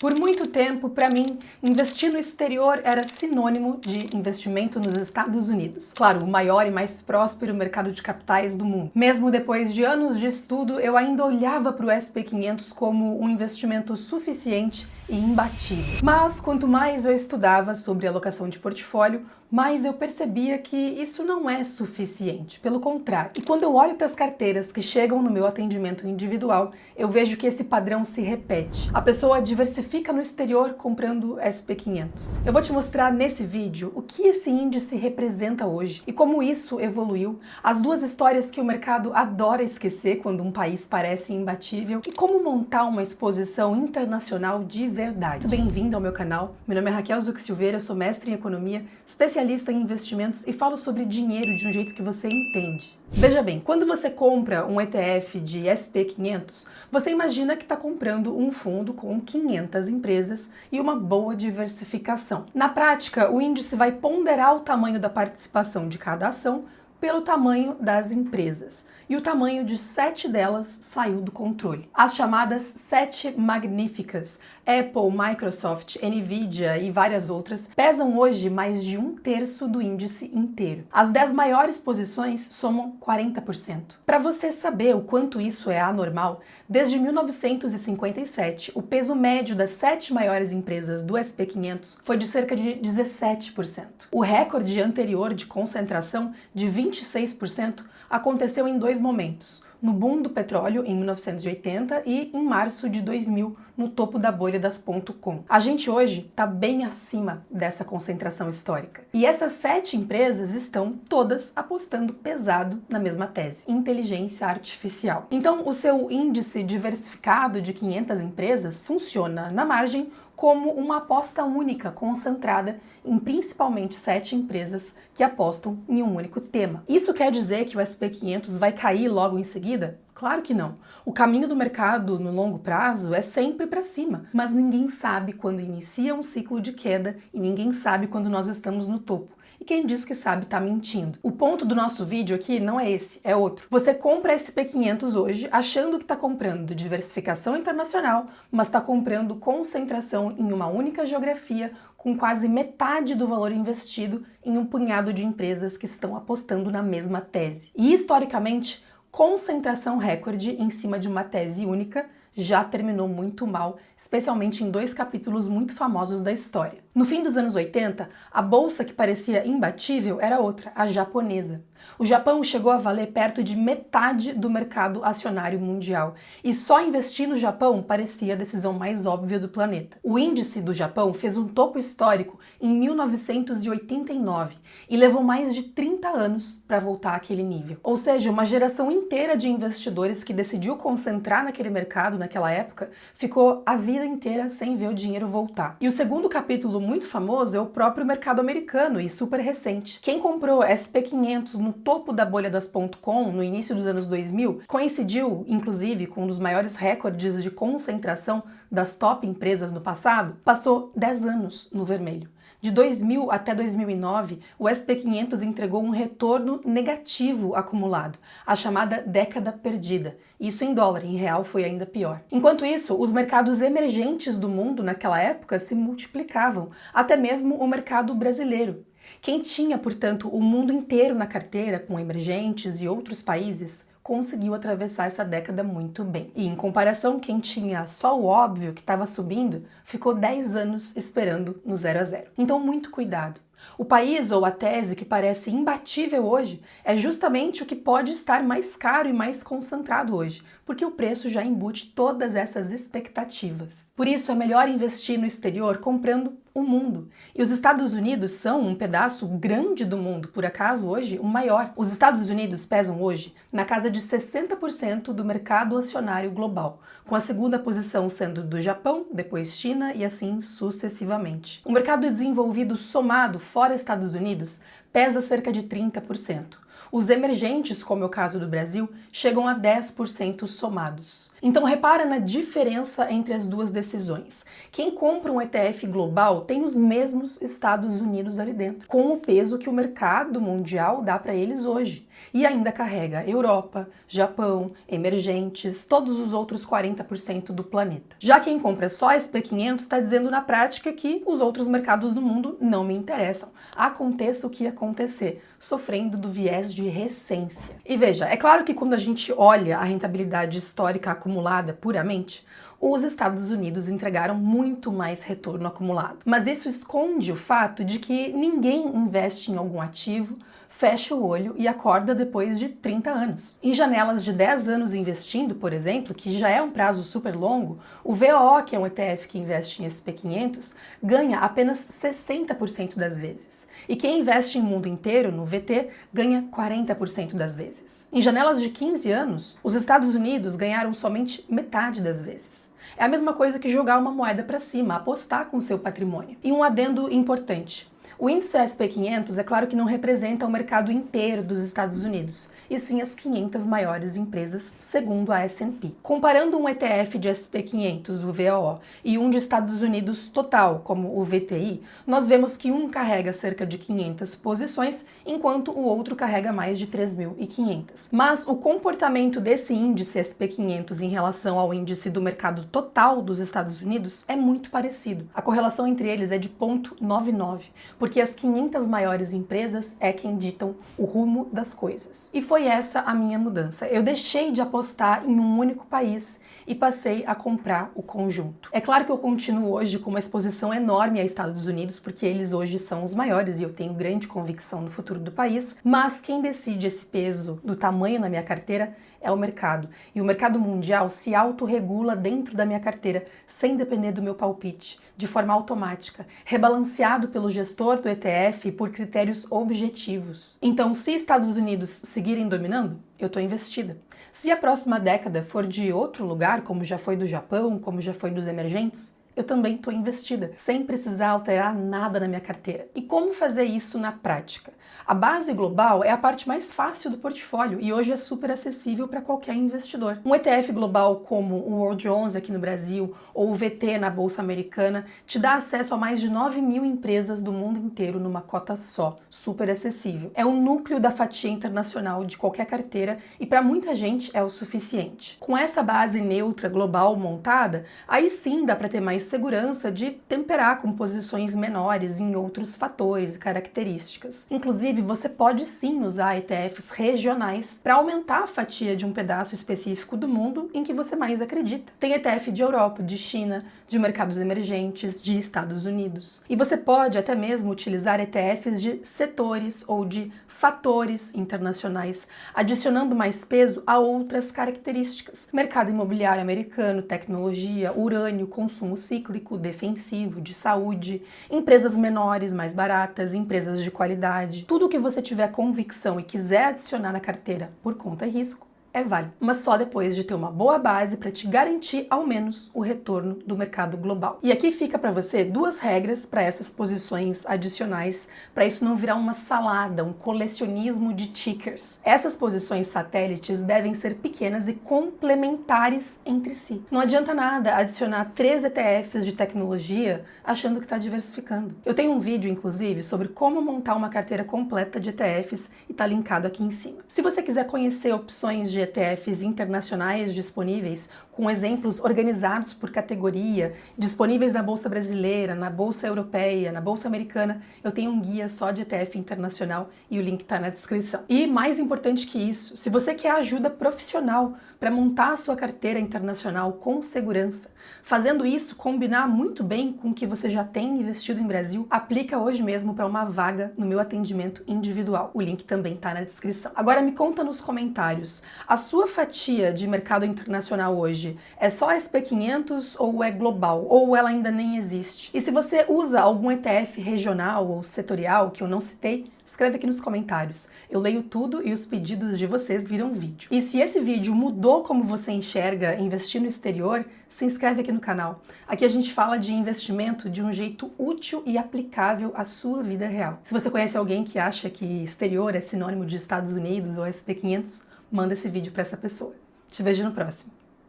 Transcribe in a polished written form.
Por muito tempo, para mim, investir no exterior era sinônimo de investimento nos Estados Unidos. Claro, o maior e mais próspero mercado de capitais do mundo. Mesmo depois de anos de estudo, eu ainda olhava para o S&P 500 como um investimento suficiente e imbatível. Mas quanto mais eu estudava sobre alocação de portfólio, mais eu percebia que isso não é suficiente, pelo contrário. E quando eu olho para as carteiras que chegam no meu atendimento individual, eu vejo que esse padrão se repete. A pessoa diversifica no exterior comprando S&P 500. Eu vou te mostrar nesse vídeo o que esse índice representa hoje e como isso evoluiu, as duas histórias que o mercado adora esquecer quando um país parece imbatível e como montar uma exposição internacional de verdade. Muito bem-vindo ao meu canal. Meu nome é Raquel Zuc Silveira, eu sou mestre em economia, especialista em investimentos e falo sobre dinheiro de um jeito que você entende. Veja bem, quando você compra um ETF de S&P 500, você imagina que está comprando um fundo com 500 empresas e uma boa diversificação. Na prática, o índice vai ponderar o tamanho da participação de cada ação pelo tamanho das empresas. E o tamanho de 7 delas saiu do controle. As chamadas 7 magníficas, Apple, Microsoft, Nvidia e várias outras, pesam hoje mais de 1/3 do índice inteiro. As 10 maiores posições somam 40%. Para você saber o quanto isso é anormal, desde 1957, o peso médio das 7 maiores empresas do S&P 500 foi de cerca de 17%. O recorde anterior de concentração, de 26%, aconteceu em dois momentos: no boom do petróleo em 1980 e em março de 2000, no topo da bolha das .com. A gente hoje está bem acima dessa concentração histórica. E essas 7 empresas estão todas apostando pesado na mesma tese: inteligência artificial. Então, o seu índice diversificado de 500 empresas funciona na margem como uma aposta única, concentrada em principalmente 7 empresas que apostam em um único tema. Isso quer dizer que o S&P 500 vai cair logo em seguida? Claro que não. O caminho do mercado no longo prazo é sempre para cima, mas ninguém sabe quando inicia um ciclo de queda e ninguém sabe quando nós estamos no topo. E quem diz que sabe está mentindo. O ponto do nosso vídeo aqui não é esse, é outro. Você compra S&P 500 hoje achando que está comprando diversificação internacional, mas está comprando concentração em uma única geografia com quase metade do valor investido em um punhado de empresas que estão apostando na mesma tese. E historicamente, concentração recorde em cima de uma tese única já terminou muito mal, especialmente em 2 capítulos muito famosos da história. No fim dos anos 80, a bolsa que parecia imbatível era outra, a japonesa. O Japão chegou a valer perto de metade do mercado acionário mundial, e só investir no Japão parecia a decisão mais óbvia do planeta. O índice do Japão fez um topo histórico em 1989 e levou mais de 30 anos para voltar àquele nível. Ou seja, uma geração inteira de investidores que decidiu concentrar naquele mercado naquela época ficou a vida inteira sem ver o dinheiro voltar. E o segundo capítulo muito famoso é o próprio mercado americano e super recente. Quem comprou S&P 500 no topo da bolha das .com no início dos anos 2000 coincidiu, inclusive, com um dos maiores recordes de concentração das top empresas no passado, passou 10 anos no vermelho. De 2000 até 2009, o S&P 500 entregou um retorno negativo acumulado, a chamada década perdida. Isso em dólar, em real foi ainda pior. Enquanto isso, os mercados emergentes do mundo naquela época se multiplicavam, até mesmo o mercado brasileiro. Quem tinha, portanto, o mundo inteiro na carteira, com emergentes e outros países, conseguiu atravessar essa década muito bem. E, em comparação, quem tinha só o óbvio que estava subindo, ficou 10 anos esperando no 0 a 0. Então, muito cuidado. O país ou a tese que parece imbatível hoje é justamente o que pode estar mais caro e mais concentrado hoje, porque o preço já embute todas essas expectativas. Por isso, é melhor investir no exterior comprando o mundo. E os Estados Unidos são um pedaço grande do mundo, por acaso hoje o maior. Os Estados Unidos pesam hoje na casa de 60% do mercado acionário global, com a segunda posição sendo do Japão, depois China e assim sucessivamente. O mercado desenvolvido somado fora Estados Unidos pesa cerca de 30%. Os emergentes, como é o caso do Brasil, chegam a 10% somados. Então repara na diferença entre as duas decisões. Quem compra um ETF global tem os mesmos Estados Unidos ali dentro, com o peso que o mercado mundial dá para eles hoje. E ainda carrega Europa, Japão, emergentes, todos os outros 40% do planeta. Já quem compra só SP500 está dizendo na prática que os outros mercados do mundo não me interessam. Aconteça o que acontecer, sofrendo do viés de recência. E veja, é claro que quando a gente olha a rentabilidade histórica acumulada puramente, os Estados Unidos entregaram muito mais retorno acumulado. Mas isso esconde o fato de que ninguém investe em algum ativo, fecha o olho e acorda depois de 30 anos. Em janelas de 10 anos investindo, por exemplo, que já é um prazo super longo, o VOO, que é um ETF que investe em SP500, ganha apenas 60% das vezes. E quem investe em mundo inteiro, no VT, ganha 40% das vezes. Em janelas de 15 anos, os Estados Unidos ganharam somente metade das vezes. É a mesma coisa que jogar uma moeda para cima, apostar com seu patrimônio. E um adendo importante. O índice SP500 é claro que não representa o mercado inteiro dos Estados Unidos, e sim as 500 maiores empresas, segundo a S&P. Comparando um ETF de SP500, o VOO, e um de Estados Unidos total, como o VTI, nós vemos que um carrega cerca de 500 posições, enquanto o outro carrega mais de 3.500. Mas o comportamento desse índice SP500 em relação ao índice do mercado total dos Estados Unidos é muito parecido. A correlação entre eles é de 0,99, porque as 500 maiores empresas é quem ditam o rumo das coisas. E foi essa a minha mudança. Eu deixei de apostar em um único país e passei a comprar o conjunto. É claro que eu continuo hoje com uma exposição enorme aos Estados Unidos, porque eles hoje são os maiores e eu tenho grande convicção no futuro do país, mas quem decide esse peso do tamanho na minha carteira é o mercado. E o mercado mundial se autorregula dentro da minha carteira, sem depender do meu palpite, de forma automática, rebalanceado pelo gestor do ETF por critérios objetivos. Então, se Estados Unidos seguirem dominando, eu estou investida. Se a próxima década for de outro lugar, como já foi do Japão, como já foi dos emergentes, eu também estou investida, sem precisar alterar nada na minha carteira. E como fazer isso na prática? A base global é a parte mais fácil do portfólio e hoje é super acessível para qualquer investidor. Um ETF global como o World Jones aqui no Brasil ou o VT na Bolsa Americana te dá acesso a mais de 9.000 empresas do mundo inteiro numa cota só, super acessível. É o núcleo da fatia internacional de qualquer carteira e para muita gente é o suficiente. Com essa base neutra global montada, aí sim dá para ter mais segurança de temperar com posições menores em outros fatores e características. Inclusive, você pode sim usar ETFs regionais para aumentar a fatia de um pedaço específico do mundo em que você mais acredita. Tem ETF de Europa, de China, de mercados emergentes, de Estados Unidos. E você pode até mesmo utilizar ETFs de setores ou de fatores internacionais, adicionando mais peso a outras características. Mercado imobiliário americano, tecnologia, urânio, consumo cíclico, defensivo, de saúde, empresas menores, mais baratas, empresas de qualidade. Tudo que você tiver convicção e quiser adicionar na carteira por conta e risco, é válido, mas só depois de ter uma boa base para te garantir ao menos o retorno do mercado global. E aqui fica para você duas regras para essas posições adicionais, para isso não virar uma salada, um colecionismo de tickers. Essas posições satélites devem ser pequenas e complementares entre si. Não adianta nada adicionar 3 ETFs de tecnologia achando que está diversificando. Eu tenho um vídeo, inclusive, sobre como montar uma carteira completa de ETFs e está linkado aqui em cima. Se você quiser conhecer opções de ETFs internacionais disponíveis, com exemplos organizados por categoria, disponíveis na Bolsa Brasileira, na Bolsa Europeia, na Bolsa Americana, eu tenho um guia só de ETF internacional e o link está na descrição. E mais importante que isso, se você quer ajuda profissional para montar a sua carteira internacional com segurança, fazendo isso combinar muito bem com o que você já tem investido em Brasil, aplica hoje mesmo para uma vaga no meu atendimento individual. O link também está na descrição. Agora me conta nos comentários, a sua fatia de mercado internacional hoje é só SP500 ou é global? Ou ela ainda nem existe? E se você usa algum ETF regional ou setorial que eu não citei, Escreve aqui nos comentários. Eu leio tudo e os pedidos de vocês viram vídeo. E se esse vídeo mudou como você enxerga investir no exterior, se inscreve aqui no canal. Aqui a gente fala de investimento de um jeito útil e aplicável à sua vida real. Se você conhece alguém que acha que exterior é sinônimo de Estados Unidos ou SP500, manda esse vídeo para essa pessoa. Te vejo no próximo.